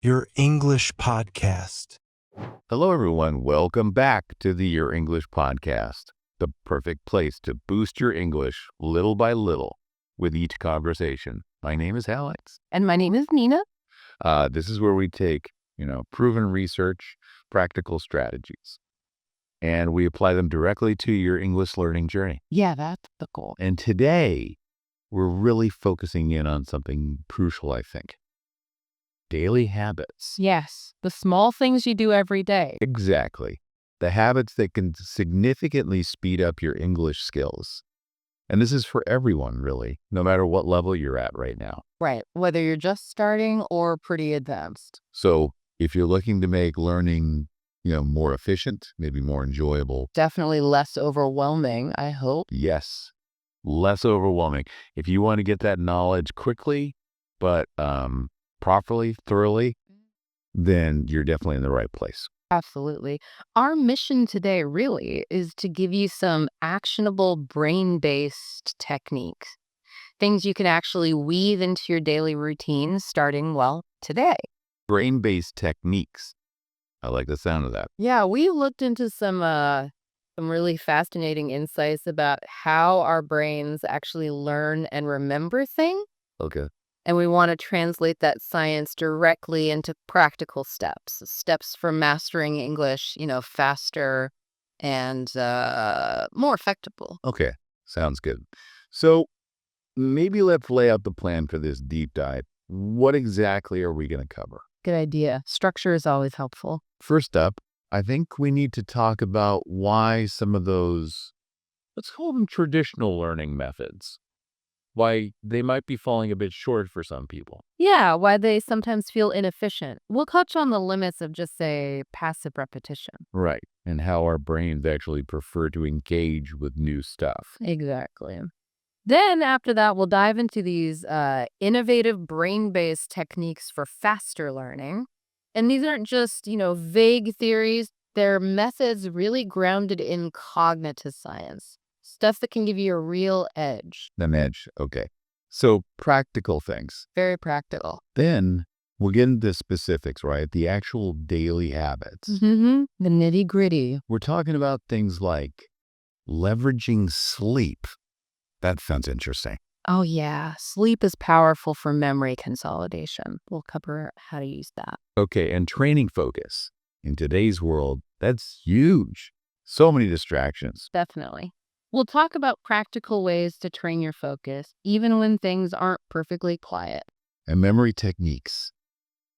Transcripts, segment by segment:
Your English podcast. Hello, everyone. Welcome back to the Your English podcast, the perfect place to boost your English little by little with each conversation. My name is Alex. And my name is Nina. This is where we take, proven research, practical strategies, and we apply them directly to your English learning journey. Yeah, that's the goal. And today, we're really focusing in on something crucial, I think. Daily habits. Yes, the small things you do every day. Exactly. The habits that can significantly speed up your English skills. And this is for everyone, really, no matter what level you're at right now. Right, whether you're just starting or pretty advanced. So if you're looking to make learning, more efficient, maybe more enjoyable. Definitely less overwhelming, I hope. Yes, less overwhelming. If you want to get that knowledge quickly, but properly, thoroughly, then you're definitely in the right place. Absolutely. Our mission today really is to give you some actionable brain-based techniques, things you can actually weave into your daily routines starting, today. Brain-based techniques. I like the sound of that. Yeah, we looked into some really fascinating insights about how our brains actually learn and remember things. Okay. And we want to translate that science directly into practical steps for mastering English, faster and more effective. Okay. Sounds good. So maybe let's lay out the plan for this deep dive. What exactly are we going to cover? Good idea. Structure is always helpful. First up, I think we need to talk about why some of those, let's call them traditional learning methods, why they might be falling a bit short for some people. Yeah, why they sometimes feel inefficient. We'll touch on the limits of just, say, passive repetition. Right. And how our brains actually prefer to engage with new stuff. Exactly. Then after that, we'll dive into these innovative brain-based techniques for faster learning. And these aren't just, vague theories. They're methods really grounded in cognitive science, stuff that can give you a real edge. An edge. Okay. So practical things. Very practical. Then we'll get into specifics, right? The actual daily habits. The nitty-gritty. We're talking about things like leveraging sleep. That sounds interesting. Oh, yeah. Sleep is powerful for memory consolidation. We'll cover how to use that. Okay, and training focus. In today's world, that's huge. So many distractions. Definitely. We'll talk about practical ways to train your focus, even when things aren't perfectly quiet. And memory techniques,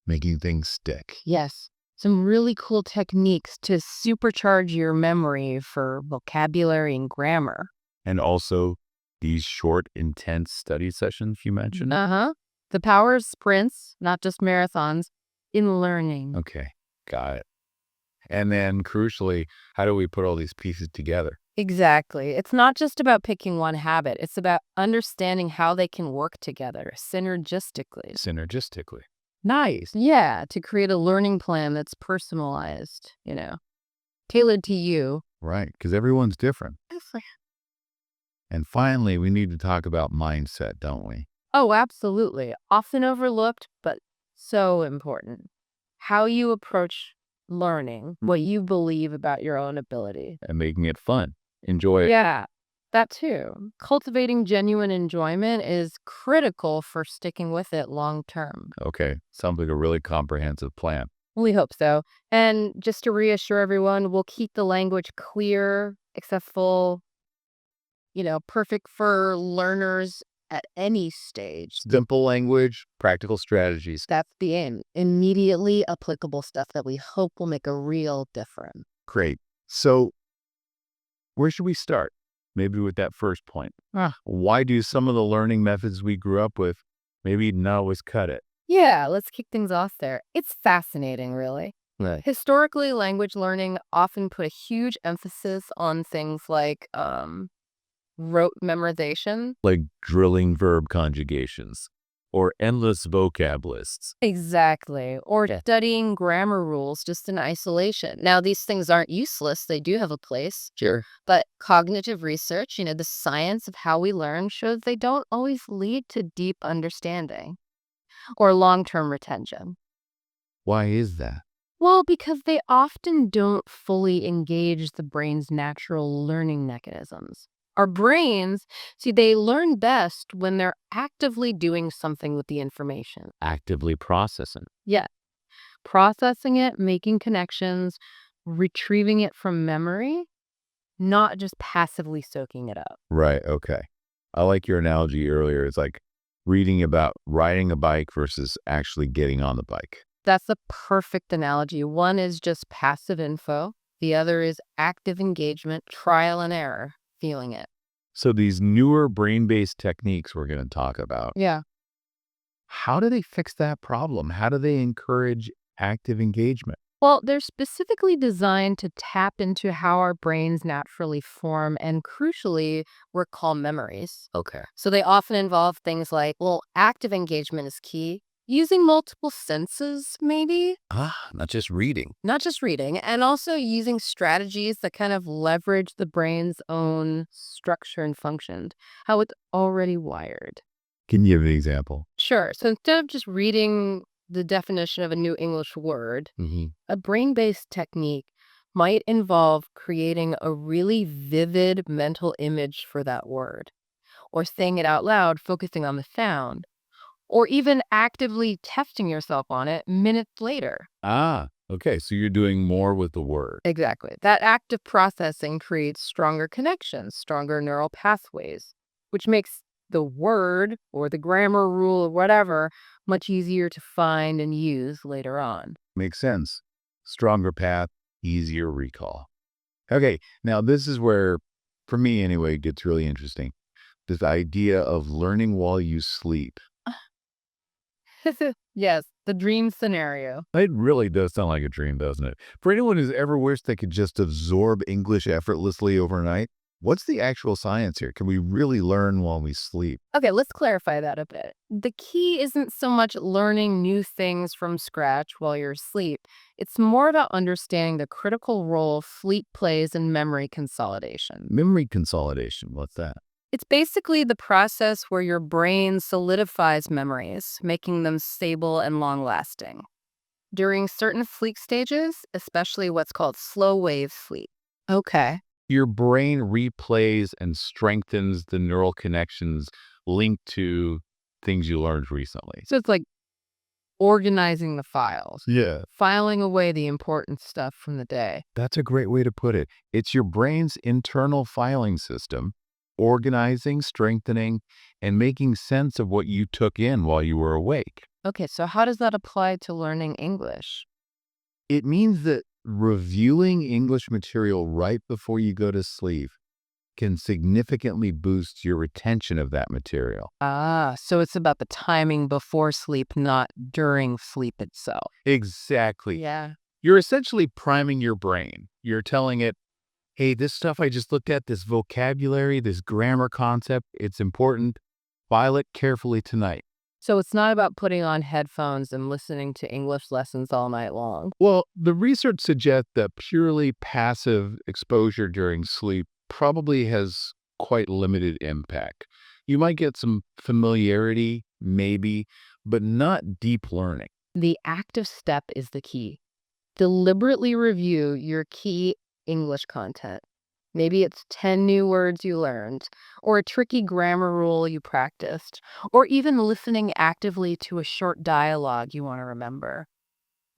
making things stick. Yes. Some really cool techniques to supercharge your memory for vocabulary and grammar. And also these short, intense study sessions you mentioned. The power of sprints, not just marathons, in learning. Okay, got it. And then crucially, how do we put all these pieces together? Exactly. It's not just about picking one habit. It's about understanding how they can work together synergistically. Synergistically. Nice. Yeah, to create a learning plan that's personalized, tailored to you. Right, because everyone's different. Definitely. And finally, we need to talk about mindset, don't we? Oh, absolutely. Often overlooked, but so important. How you approach learning, what you believe about your own ability. And making it fun. Enjoy it. Yeah, that too. Cultivating genuine enjoyment is critical for sticking with it long term. Okay, sounds like a really comprehensive plan. We hope so. And just to reassure everyone, we'll keep the language clear, accessible, perfect for learners at any stage. Simple language, practical strategies. That's the aim. Immediately applicable stuff that we hope will make a real difference. Great. So where should we start? Maybe with that first point. Why do some of the learning methods we grew up with maybe not always cut it? Yeah, let's kick things off there. It's fascinating, really. Right. Historically, language learning often put a huge emphasis on things like rote memorization. Like drilling verb conjugations or endless vocab lists. Exactly. Or studying grammar rules just in isolation. Now, these things aren't useless. They do have a place. Sure. But cognitive research, the science of how we learn, shows they don't always lead to deep understanding or long-term retention. Why is that? Well, because they often don't fully engage the brain's natural learning mechanisms. Our brains, see, they learn best when they're actively doing something with the information. Actively processing. Yeah, processing it, making connections, retrieving it from memory, not just passively soaking it up. Right. Okay. I like your analogy earlier. It's like reading about riding a bike versus actually getting on the bike. That's a perfect analogy. One is just passive info, the other is active engagement, trial and error, feeling it. So these newer brain-based techniques we're going to talk about, Yeah. how do they fix that problem? How do they encourage active engagement? Well, they're specifically designed to tap into how our brains naturally form and, crucially, recall memories. Okay. So they often involve things like, well, active engagement is key, using multiple senses, maybe, Not just reading. not just reading, and also using strategies that kind of leverage the brain's own structure and function, how it's already wired. Can you give an example? Sure. So instead of just reading the definition of a new English word, Mm-hmm. a brain based technique might involve creating a really vivid mental image for that word, or saying it out loud, focusing on the sound, or even actively testing yourself on it minutes later. Okay. So you're doing more with the word. Exactly. That active processing creates stronger connections, stronger neural pathways, which makes the word or the grammar rule or whatever much easier to find and use later on. Makes sense. Stronger path, easier recall. Okay. Now, this is where, for me anyway, it gets really interesting. This idea of learning while you sleep. Yes, the dream scenario. It really does sound like a dream, doesn't it? For anyone who's ever wished they could just absorb English effortlessly overnight, what's the actual science here? Can we really learn while we sleep? Okay, let's clarify that a bit. The key isn't so much learning new things from scratch while you're asleep. It's more about understanding the critical role sleep plays in memory consolidation. Memory consolidation, what's that? It's basically the process where your brain solidifies memories, making them stable and long lasting. During certain sleep stages, especially what's called slow wave sleep. Okay. Your brain replays and strengthens the neural connections linked to things you learned recently. So it's like organizing the files, Yeah. filing away the important stuff from the day. That's a great way to put it. It's your brain's internal filing system, organizing, strengthening, and making sense of what you took in while you were awake. Okay, so how does that apply to learning English? It means that reviewing English material right before you go to sleep can significantly boost your retention of that material. So it's about the timing before sleep, not during sleep itself. Exactly. Yeah. You're essentially priming your brain. You're telling it, hey, this stuff I just looked at, this vocabulary, this grammar concept, it's important. File it carefully tonight. So it's not about putting on headphones and listening to English lessons all night long. Well, the research suggests that purely passive exposure during sleep probably has quite limited impact. You might get some familiarity, maybe, but not deep learning. The active step is the key. Deliberately review your key English content. Maybe it's 10 new words you learned, or a tricky grammar rule you practiced, or even listening actively to a short dialogue you want to remember.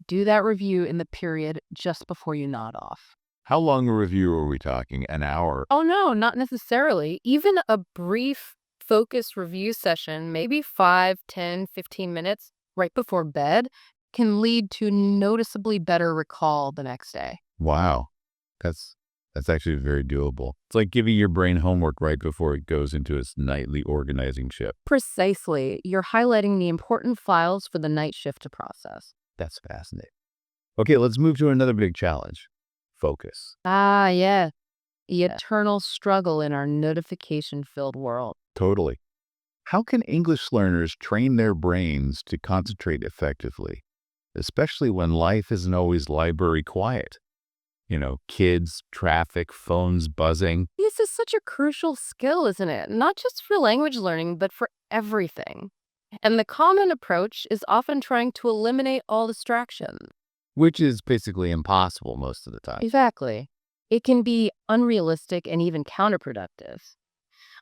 Do that review in the period just before you nod off. How long a review are we talking? An hour? Oh, no, not necessarily. Even a brief, focused review session, maybe 5, 10, 15 minutes right before bed, can lead to noticeably better recall the next day. Wow. That's actually very doable. It's like giving your brain homework right before it goes into its nightly organizing shift. Precisely. You're highlighting the important files for the night shift to process. That's fascinating. Okay, let's move to another big challenge. Focus. Yeah. The eternal struggle in our notification-filled world. Totally. How can English learners train their brains to concentrate effectively, especially when life isn't always library quiet? Kids, traffic, phones buzzing. This is such a crucial skill, isn't it? Not just for language learning, but for everything. And the common approach is often trying to eliminate all distractions. which is basically impossible most of the time. Exactly. It can be unrealistic and even counterproductive.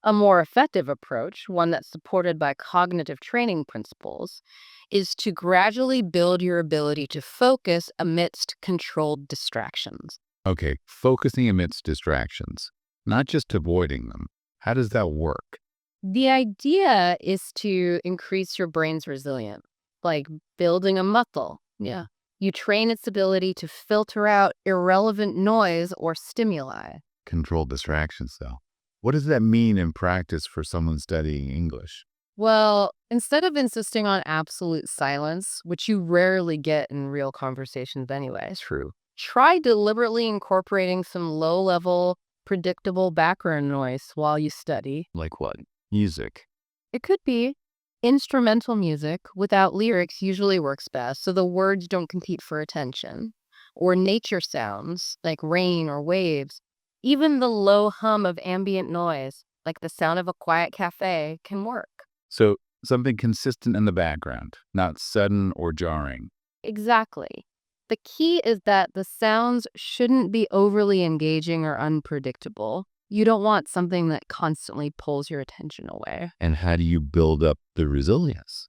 A more effective approach, one that's supported by cognitive training principles, is to gradually build your ability to focus amidst controlled distractions. Okay, focusing amidst distractions, not just avoiding them. How does that work? The idea is to increase your brain's resilience, like building a muscle. Yeah. You train its ability to filter out irrelevant noise or stimuli. Controlled distractions, though. What does that mean in practice for someone studying English? Well, instead of insisting on absolute silence, which you rarely get in real conversations anyways, True. try deliberately incorporating some low-level, predictable background noise while you study. Like what? Music. It could be instrumental music without lyrics usually works best, so the words don't compete for attention. Or nature sounds like rain or waves. Even the low hum of ambient noise, like the sound of a quiet cafe, can work. So something consistent in the background, not sudden or jarring. Exactly. The key is that the sounds shouldn't be overly engaging or unpredictable. You don't want something that constantly pulls your attention away. And how do you build up the resilience?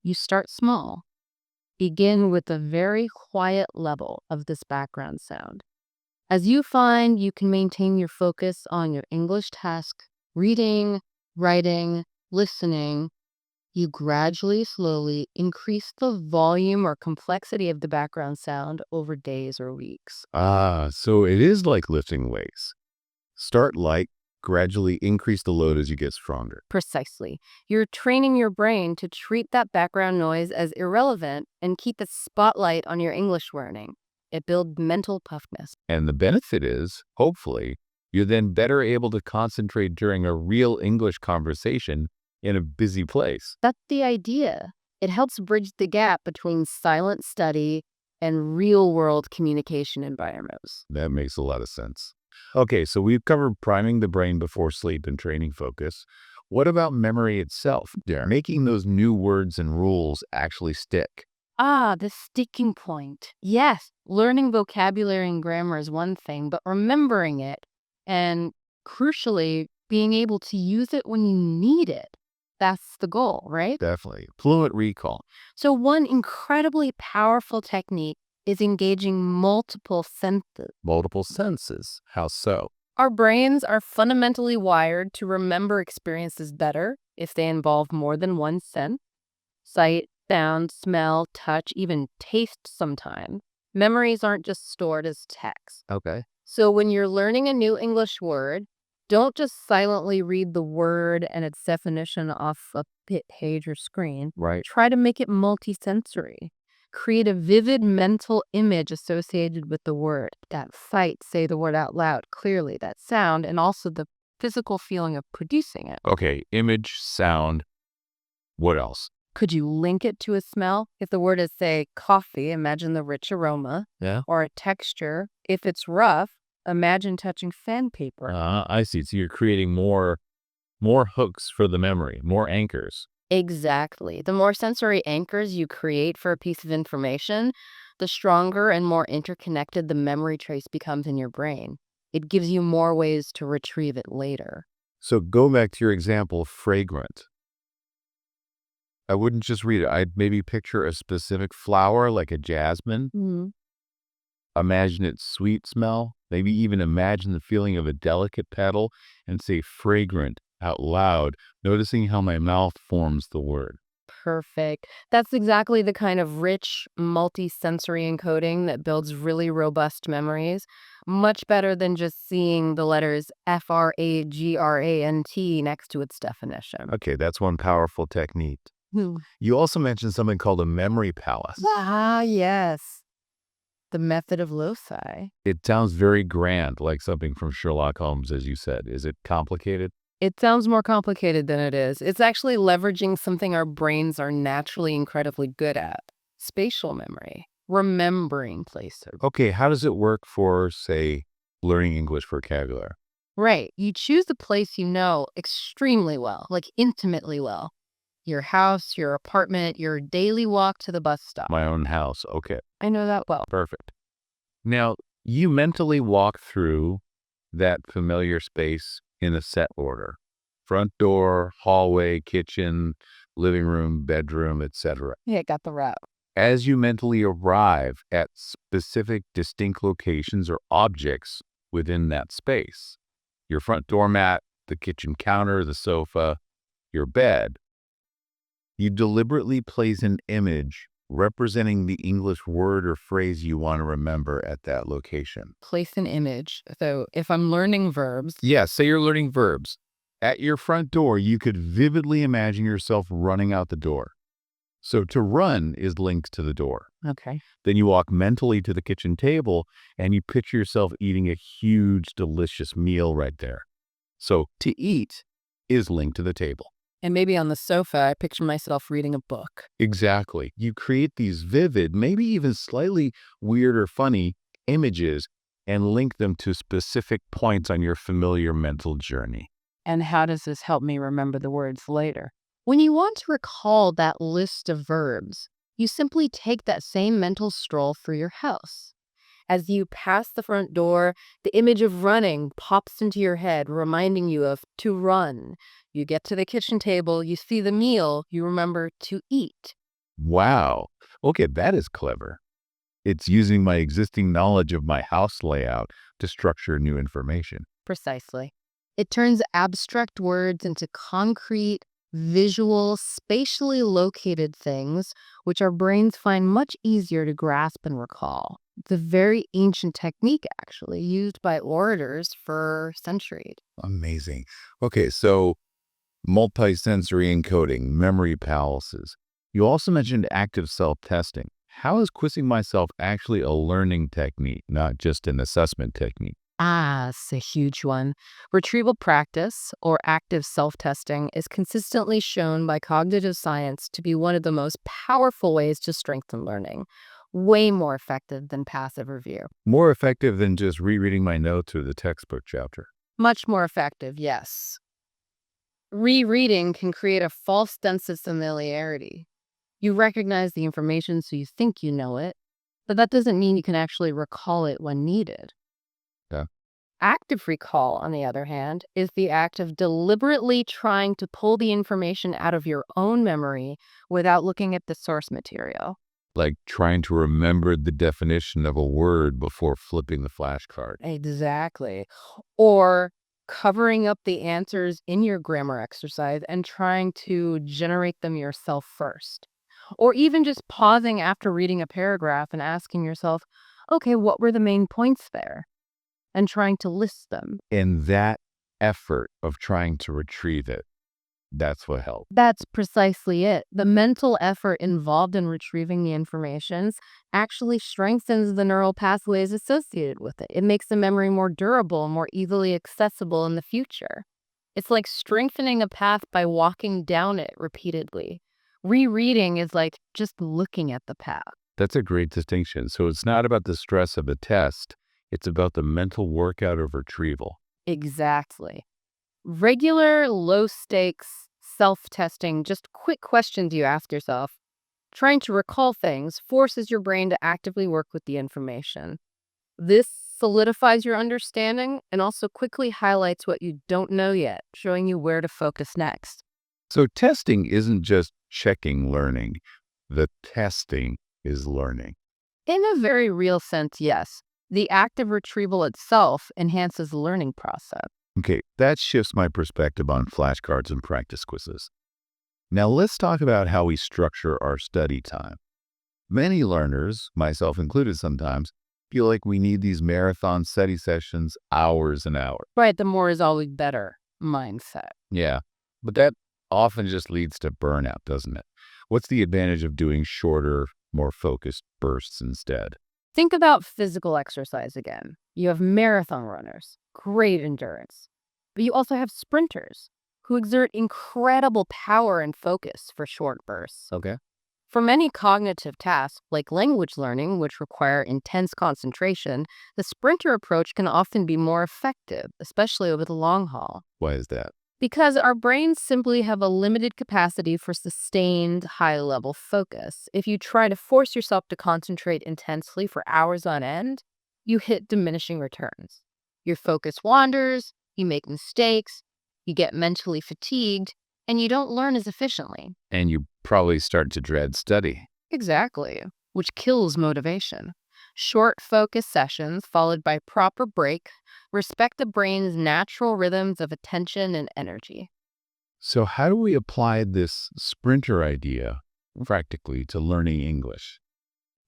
You start small. Begin with a very quiet level of this background sound. As you find you can maintain your focus on your English task, reading, writing, listening, you gradually, slowly increase the volume or complexity of the background sound over days or weeks. Ah, so it is like lifting weights. Start light, gradually increase the load as you get stronger. Precisely. You're training your brain to treat that background noise as irrelevant and keep the spotlight on your English learning. It builds mental toughness. And the benefit is, hopefully, you're then better able to concentrate during a real English conversation in a busy place. That's the idea. It helps bridge the gap between silent study and real world communication environments. That makes a lot of sense. Okay, so we've covered priming the brain before sleep and training focus. What about memory itself? Making those new words and rules actually stick. Ah, the sticking point. Yes, learning vocabulary and grammar is one thing, but remembering it and crucially, being able to use it when you need it. That's the goal, right? Definitely. Fluent recall. So, one incredibly powerful technique is engaging multiple senses. Multiple senses. How so? Our brains are fundamentally wired to remember experiences better if they involve more than one sense: sight, sound, smell, touch, even taste sometimes. Memories aren't just stored as text. Okay. So when you're learning a new English word, don't just silently read the word and its definition off a page or screen. Right. Try to make it multisensory. Create a vivid mental image associated with the word. That sight, say the word out loud clearly, that sound, and also the physical feeling of producing it. Okay. Image, sound. What else? Could you link it to a smell? If the word is, say, coffee, imagine the rich aroma. Yeah. Or a texture. If it's rough, imagine touching sandpaper. I see. So you're creating more hooks for the memory, more anchors. Exactly. The more sensory anchors you create for a piece of information, the stronger and more interconnected the memory trace becomes in your brain. It gives you more ways to retrieve it later. So go back to your example, fragrant. I wouldn't just read it. I'd maybe picture a specific flower like a jasmine. Imagine its sweet smell. Maybe even imagine the feeling of a delicate petal and say fragrant out loud, noticing how my mouth forms the word. Perfect. That's exactly the kind of rich, multi-sensory encoding that builds really robust memories. Much better than just seeing the letters FRAGRANT next to its definition. Okay, that's one powerful technique. You also mentioned something called a memory palace. Ah, yes. The method of loci. It sounds very grand, like something from Sherlock Holmes, as you said. Is it complicated? It sounds more complicated than it is. It's actually leveraging something our brains are naturally incredibly good at: spatial memory, remembering places. Okay, how does it work for, say, learning English vocabulary? Right. You choose a place you know extremely well, like intimately well. your house, your apartment, your daily walk to the bus stop. My own house. Okay, I know that well. perfect. Now, you mentally walk through that familiar space in a set order. Front door, hallway, kitchen, living room, bedroom, etc. Yeah, got the route. As you mentally arrive at specific distinct locations or objects within that space, your front doormat, the kitchen counter, the sofa, your bed, you deliberately place an image representing the English word or phrase you want to remember at that location. Place an image. So if I'm learning verbs, Yeah, say you're learning verbs. At your front door, you could vividly imagine yourself running out the door. So to run is linked to the door. okay. Then you walk mentally to the kitchen table and you picture yourself eating a huge, delicious meal right there. So to eat is linked to the table. And maybe on the sofa, I picture myself reading a book. Exactly. You create these vivid, maybe even slightly weird or funny images and link them to specific points on your familiar mental journey. And how does this help me remember the words later? When you want to recall that list of verbs, you simply take that same mental stroll through your house. As you pass the front door, the image of running pops into your head, reminding you of to run. You get to the kitchen table, you see the meal, you remember to eat. Wow. Okay, that is clever. It's using my existing knowledge of my house layout to structure new information. Precisely. It turns abstract words into concrete, visual, spatially located things, which our brains find much easier to grasp and recall. It's a very ancient technique, actually, used by orators for centuries. Amazing. Okay, so multisensory encoding, memory palaces. You also mentioned active self-testing. How is quizzing myself actually a learning technique, not just an assessment technique? It's a huge one. Retrieval practice, or active self-testing, is consistently shown by cognitive science to be one of the most powerful ways to strengthen learning. Way more effective than passive review. More effective than just rereading my notes or the textbook chapter. Much more effective, yes. Rereading can create a false sense of familiarity. You recognize the information so you think you know it, but that doesn't mean you can actually recall it when needed. Yeah. Active recall, on the other hand, is the act of deliberately trying to pull the information out of your own memory without looking at the source material. Like trying to remember the definition of a word before flipping the flashcard. Exactly. Or covering up the answers in your grammar exercise and trying to generate them yourself first. Or even just pausing after reading a paragraph and asking yourself, okay, what were the main points there? And trying to list them. And that effort of trying to retrieve it, that's what helps. That's precisely it. The mental effort involved in retrieving the information actually strengthens the neural pathways associated with it. It makes the memory more durable, more easily accessible in the future. It's like strengthening a path by walking down it repeatedly. Rereading is like just looking at the path. That's a great distinction. So it's not about the stress of a test, it's about the mental workout of retrieval. Exactly. Regular, low-stakes self-testing, just quick questions you ask yourself, trying to recall things, forces your brain to actively work with the information. This solidifies your understanding and also quickly highlights what you don't know yet, showing you where to focus next. So testing isn't just checking learning, the testing is learning. In a very real sense, yes. The act of retrieval itself enhances the learning process. Okay, that shifts my perspective on flashcards and practice quizzes. Now let's talk about how we structure our study time. Many learners, myself included sometimes, feel like we need these marathon study sessions hours and hours. Right, the more is always better mindset. Yeah, but that often just leads to burnout, doesn't it? What's the advantage of doing shorter, more focused bursts instead? Think about physical exercise again. You have marathon runners, great endurance. But you also have sprinters who exert incredible power and focus for short bursts. Okay. For many cognitive tasks, like language learning, which require intense concentration, the sprinter approach can often be more effective, especially over the long haul. Why is that? Because our brains simply have a limited capacity for sustained high-level focus. If you try to force yourself to concentrate intensely for hours on end, you hit diminishing returns. Your focus wanders, you make mistakes, you get mentally fatigued, and you don't learn as efficiently. And you probably start to dread study. Exactly, which kills motivation. Short focus sessions followed by proper break respect the brain's natural rhythms of attention and energy. So how do we apply this sprinter idea practically to learning English?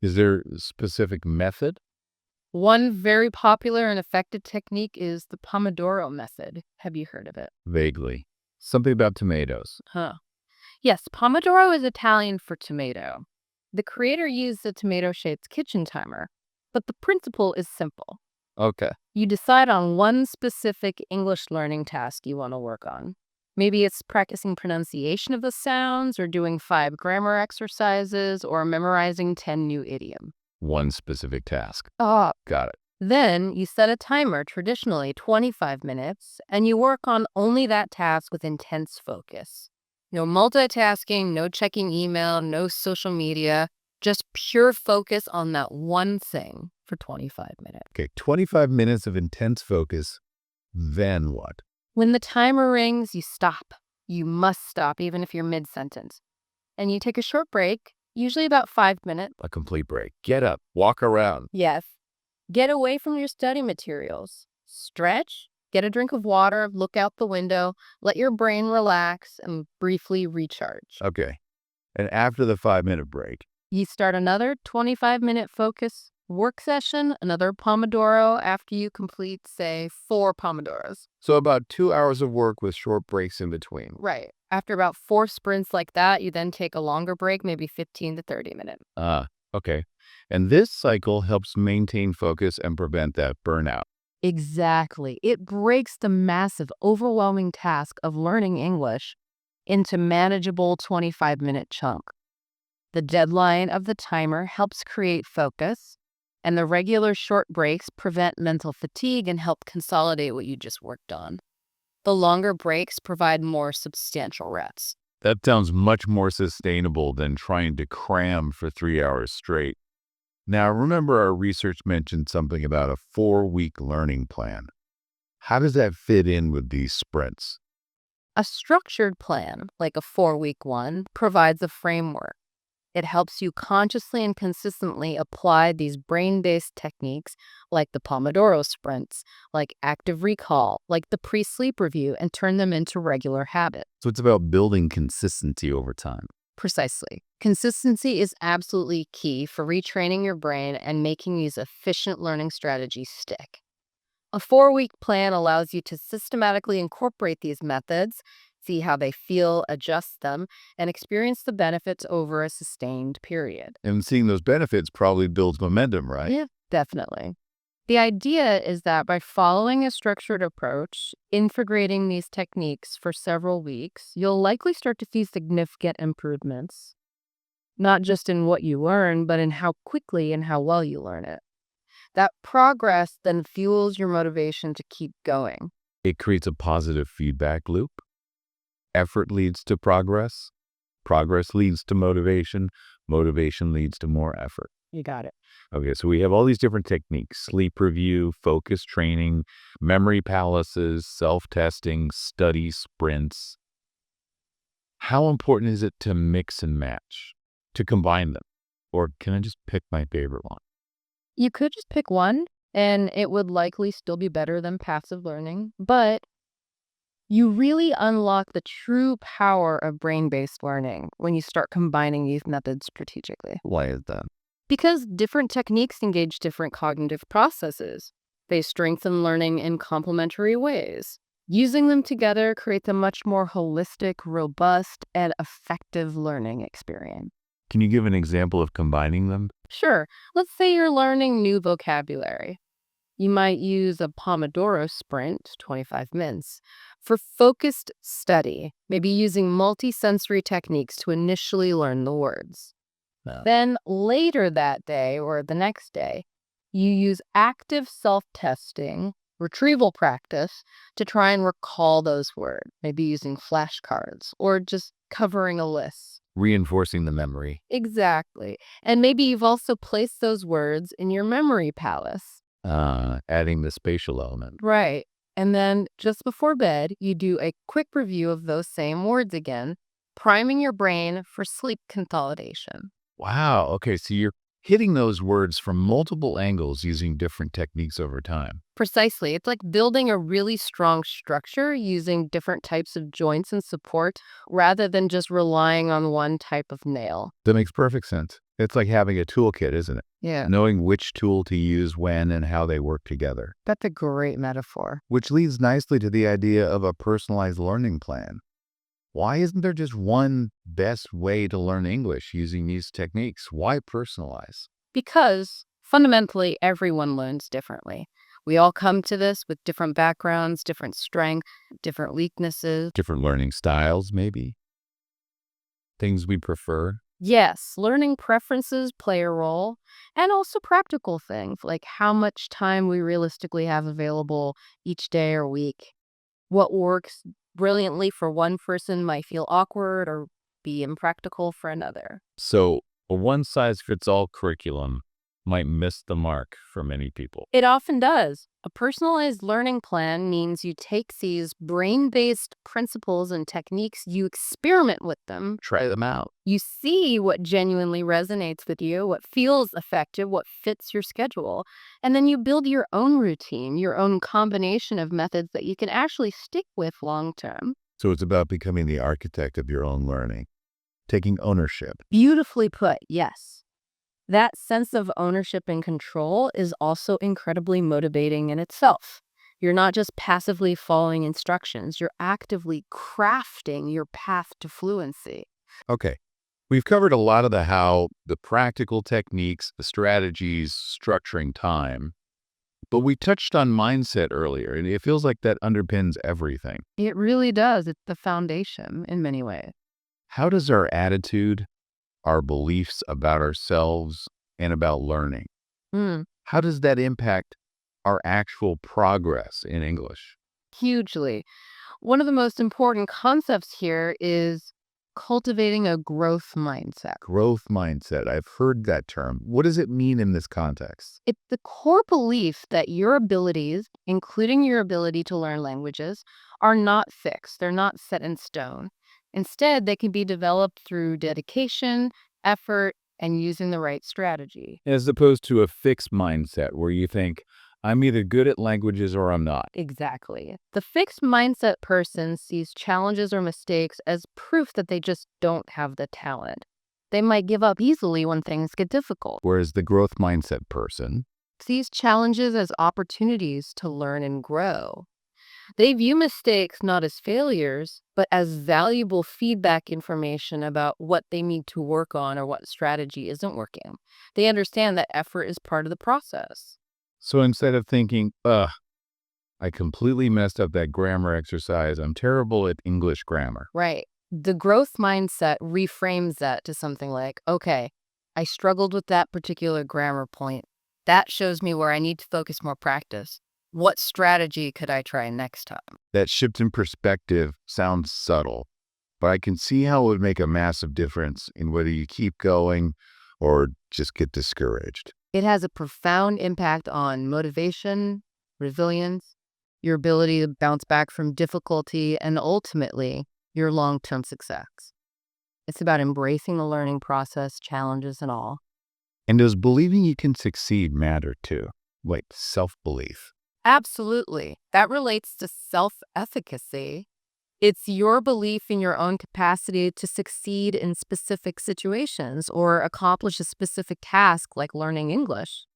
Is there a specific method? One very popular and effective technique is the Pomodoro method. Have you heard of it? Vaguely. Something about tomatoes. Huh. Yes, Pomodoro is Italian for tomato. The creator used the tomato-shaped kitchen timer, but the principle is simple. Okay. You decide on one specific English learning task you want to work on. Maybe it's practicing pronunciation of the sounds, or doing 5 grammar exercises, or memorizing 10 new idioms. One specific task. Ah, Got it. Then you set a timer, traditionally 25 minutes, and you work on only that task with intense focus. No multitasking, no checking email, no social media, just pure focus on that one thing for 25 minutes. Okay, 25 minutes of intense focus. Then what? When the timer rings, you stop. You must stop, even if you're mid-sentence. And you take a short break, usually about 5 minutes. A complete break. Get up, walk around. Yes. Get away from your study materials. Stretch, get a drink of water, look out the window, let your brain relax, and briefly recharge. Okay. And after the 5-minute break, You start another 25-minute focus work session, another Pomodoro after you complete, say, 4 Pomodoros. so about 2 hours of work with short breaks in between. Right. After about 4 sprints like that, you then take a longer break, maybe 15 to 30 minutes. Okay. And this cycle helps maintain focus and prevent that burnout. Exactly. It breaks the massive, overwhelming task of learning English into manageable 25-minute chunk. The deadline of the timer helps create focus, and the regular short breaks prevent mental fatigue and help consolidate what you just worked on. The longer breaks provide more substantial rest. That sounds much more sustainable than trying to cram for 3 hours straight. Now, remember our research mentioned something about a 4-week learning plan. How does that fit in with these sprints? A structured plan, like a 4-week one, provides a framework. It helps you consciously and consistently apply these brain-based techniques like the Pomodoro sprints, like active recall, like the pre-sleep review, and turn them into regular habits. So it's about building consistency over time. Precisely. Consistency is absolutely key for retraining your brain and making these efficient learning strategies stick. A 4-week plan allows you to systematically incorporate these methods, see how they feel, adjust them, and experience the benefits over a sustained period. And seeing those benefits probably builds momentum, right? Yeah, definitely. The idea is that by following a structured approach, integrating these techniques for several weeks, you'll likely start to see significant improvements, not just in what you learn, but in how quickly and how well you learn it. That progress then fuels your motivation to keep going. It creates a positive feedback loop. Effort leads to progress. Progress leads to motivation. Motivation leads to more effort. You got it. Okay, so we have all these different techniques: sleep review, focus training, memory palaces, self-testing, study sprints. How important is it to mix and match, to combine them? Or can I just pick my favorite one? You could just pick one, and it would likely still be better than passive learning, but you really unlock the true power of brain-based learning when you start combining these methods strategically. Why is that? Because different techniques engage different cognitive processes. They strengthen learning in complementary ways. Using them together creates a much more holistic, robust, and effective learning experience. Can you give an example of combining them? Sure, let's say you're learning new vocabulary. You might use a Pomodoro sprint, 25 minutes, for focused study, maybe using multisensory techniques to initially learn the words. Then later that day or the next day, you use active self-testing retrieval practice to try and recall those words, maybe using flashcards or just covering a list. Reinforcing the memory. Exactly. And maybe you've also placed those words in your memory palace. Adding the spatial element. Right. And then just before bed, you do a quick review of those same words again, priming your brain for sleep consolidation. Wow. Okay. So you're hitting those words from multiple angles using different techniques over time. Precisely. It's like building a really strong structure using different types of joints and support rather than just relying on one type of nail. That makes perfect sense. It's like having a toolkit, isn't it? Yeah, Knowing which tool to use when and how they work together. that's a great metaphor. Which leads nicely to the idea of a personalized learning plan. Why isn't there just one best way to learn English using these techniques? Why personalize? Because fundamentally, everyone learns differently. We all come to this with different backgrounds, different strengths, different weaknesses. Different learning styles, maybe? Things we prefer? Yes, learning preferences play a role, and also practical things like how much time we realistically have available each day or week. What works brilliantly for one person might feel awkward or be impractical for another. So, a one-size-fits-all curriculum might miss the mark for many people. It often does. A personalized learning plan means you take these brain-based principles and techniques, you experiment with them, Try them out. you see what genuinely resonates with you, what feels effective, what fits your schedule, and then you build your own routine, your own combination of methods that you can actually stick with long term. So it's about becoming the architect of your own learning, taking ownership. Beautifully put, yes. That sense of ownership and control is also incredibly motivating in itself. You're not just passively following instructions, you're actively crafting your path to fluency. Okay. We've covered a lot of the practical techniques, the strategies, structuring time. But we touched on mindset earlier, and it feels like that underpins everything. It really does. It's the foundation in many ways. How does our attitude, our beliefs about ourselves and about learning, Mm, how does that impact our actual progress in English? hugely. One of the most important concepts here is cultivating a growth mindset. Growth mindset. I've heard that term. What does it mean in this context? It's the core belief that your abilities, including your ability to learn languages, are not fixed. They're not set in stone. Instead, they can be developed through dedication, effort, and using the right strategy. As opposed to a fixed mindset where you think, I'm either good at languages or I'm not. Exactly. The fixed mindset person sees challenges or mistakes as proof that they just don't have the talent. They might give up easily when things get difficult. Whereas the growth mindset person, Sees challenges as opportunities to learn and grow. They view mistakes not as failures, but as valuable feedback information about what they need to work on or what strategy isn't working. They understand that effort is part of the process. so instead of thinking, I completely messed up that grammar exercise, I'm terrible at English grammar. Right. The growth mindset reframes that to something like, okay, I struggled with that particular grammar point. That shows me where I need to focus more practice. What strategy could I try next time? That shift in perspective sounds subtle, but I can see how it would make a massive difference in whether you keep going or just get discouraged. It has a profound impact on motivation, resilience, your ability to bounce back from difficulty, and ultimately, your long-term success. It's about embracing the learning process, challenges and all. And does believing you can succeed matter too? Like self-belief. Absolutely. That relates to self-efficacy. It's your belief in your own capacity to succeed in specific situations or accomplish a specific task like learning English.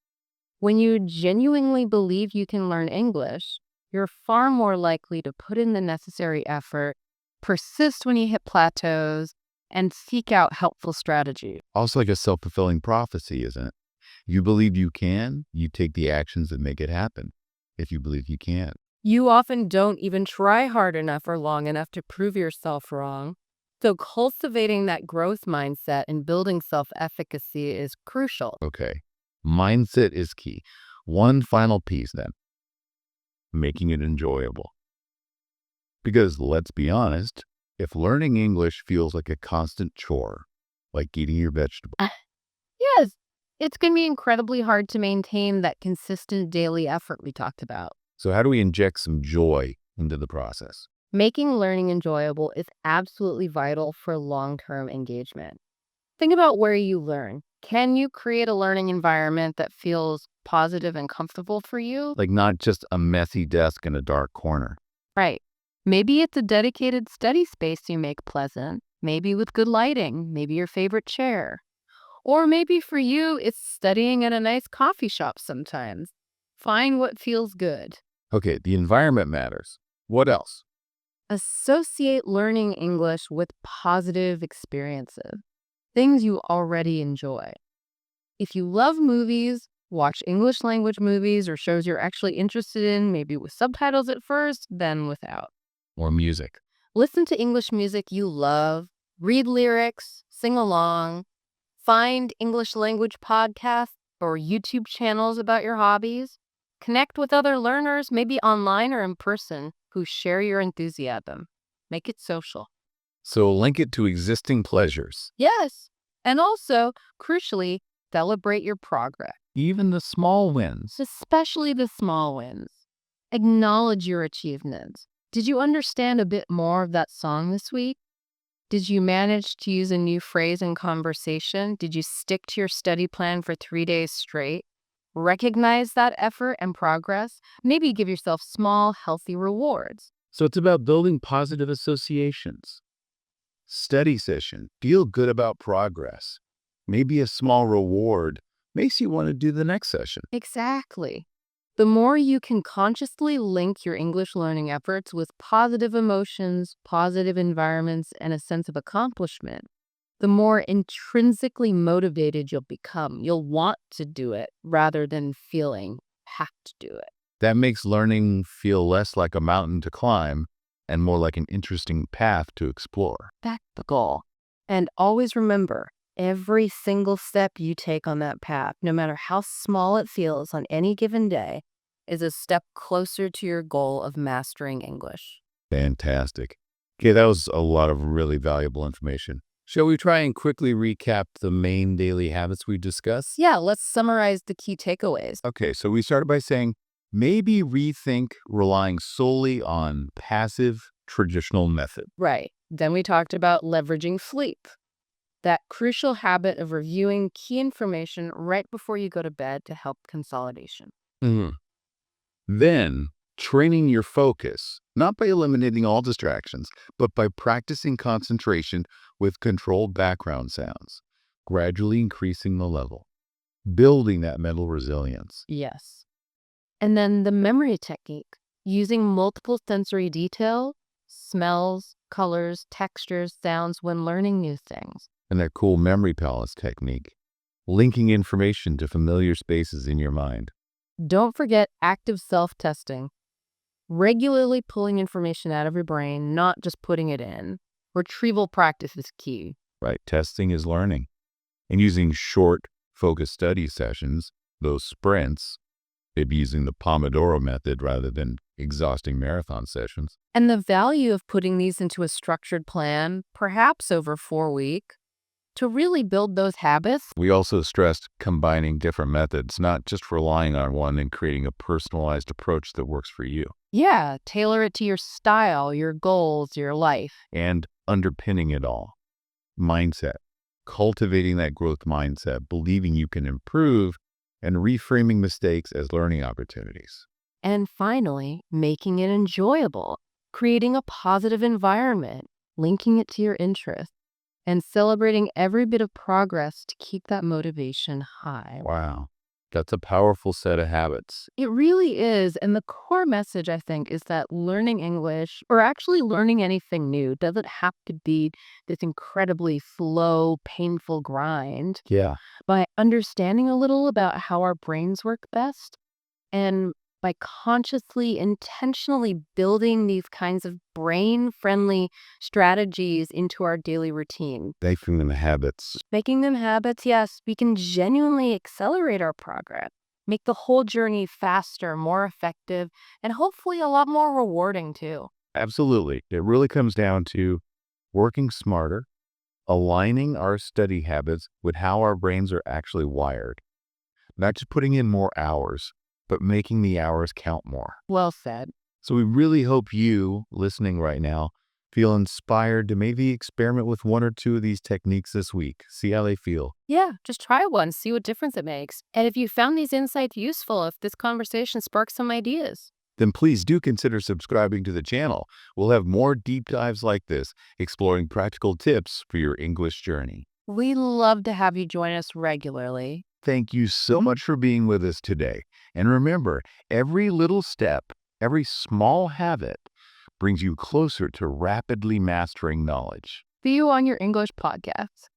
When you genuinely believe you can learn English, you're far more likely to put in the necessary effort, persist when you hit plateaus, and seek out helpful strategies. Also like a self-fulfilling prophecy, isn't it? You believe you can, you take the actions that make it happen. If you believe you can. You often don't even try hard enough or long enough to prove yourself wrong. So cultivating that growth mindset and building self-efficacy is crucial. Okay. Mindset is key. One final piece then. making it enjoyable. Because let's be honest, if learning English feels like a constant chore, like eating your vegetables. Yes, it's going to be incredibly hard to maintain that consistent daily effort we talked about. So how do we inject some joy into the process? Making learning enjoyable is absolutely vital for long-term engagement. Think about where you learn. Can you create a learning environment that feels positive and comfortable for you? Like not just a messy desk in a dark corner. Right. Maybe it's a dedicated study space you make pleasant, maybe with good lighting, maybe your favorite chair. Or maybe for you, it's studying at a nice coffee shop sometimes. Find what feels good. Okay, the environment matters. What else? Associate learning English with positive experiences, things you already enjoy. If you love movies, watch English language movies or shows you're actually interested in, maybe with subtitles at first, then without. Or music. Listen to English music you love, read lyrics, sing along, find English language podcasts or YouTube channels about your hobbies. Connect with other learners, maybe online or in person, who share your enthusiasm. Make it social. So link it to existing pleasures. Yes. And also, crucially, celebrate your progress, Even the small wins. especially the small wins. Acknowledge your achievements. Did you understand a bit more of that song this week? Did you manage to use a new phrase in conversation? Did you stick to your study plan for 3 days straight? Recognize that effort and progress. Maybe give yourself small, healthy rewards. So it's about building positive associations. Study session. Feel good about progress. Maybe a small reward makes you want to do the next session. Exactly. The more you can consciously link your English learning efforts with positive emotions, positive environments, and a sense of accomplishment, the more intrinsically motivated you'll become. You'll want to do it rather than feeling have to do it. That makes learning feel less like a mountain to climb and more like an interesting path to explore. That's the goal. And always remember, every single step you take on that path, no matter how small it feels on any given day, is a step closer to your goal of mastering English. Fantastic. Okay, that was a lot of really valuable information. Shall we try and quickly recap the main daily habits we discussed? Yeah, let's summarize the key takeaways. Okay, so we started by saying maybe rethink relying solely on passive traditional method. Right. Then we talked about leveraging sleep, that crucial habit of reviewing key information right before you go to bed to help consolidation. Then training your focus, not by eliminating all distractions, but by practicing concentration with controlled background sounds, gradually increasing the level, building that mental resilience. Yes. And then the memory technique, using multiple sensory detail, smells, colors, textures, sounds when learning new things. And that cool memory palace technique, linking information to familiar spaces in your mind. Don't forget active self-testing, regularly pulling information out of your brain, not just putting it in. Retrieval practice is key. Right, testing is learning. And using short, focused study sessions, those sprints, maybe using the Pomodoro method rather than exhausting marathon sessions. And the value of putting these into a structured plan, perhaps over 4 weeks, to really build those habits. We also stressed combining different methods, not just relying on one and creating a personalized approach that works for you. Yeah, tailor it to your style, your goals, your life. And underpinning it all, mindset, cultivating that growth mindset, believing you can improve, and reframing mistakes as learning opportunities. And finally, making it enjoyable, creating a positive environment, linking it to your interests, and celebrating every bit of progress to keep that motivation high. Wow, that's a powerful set of habits. It really is. And the core message, I think, is that learning English, or actually learning anything new, doesn't have to be this incredibly slow, painful grind. Yeah. By understanding a little about how our brains work best, and by consciously, intentionally building these kinds of brain-friendly strategies into our daily routine, Making them habits. making them habits, yes, we can genuinely accelerate our progress. make the whole journey faster, more effective, and hopefully a lot more rewarding too. Absolutely. It really comes down to working smarter, aligning our study habits with how our brains are actually wired. Not just putting in more hours, but making the hours count more. Well said. So we really hope you, listening right now, feel inspired to maybe experiment with one or two of these techniques this week. See how they feel. Yeah, just try one, see what difference it makes. And if you found these insights useful, if this conversation sparked some ideas, Then please do consider subscribing to the channel. We'll have more deep dives like this, exploring practical tips for your English journey. we love to have you join us regularly. Thank you so much for being with us today. And remember, every little step, every small habit brings you closer to rapidly mastering knowledge. See you on your English podcast.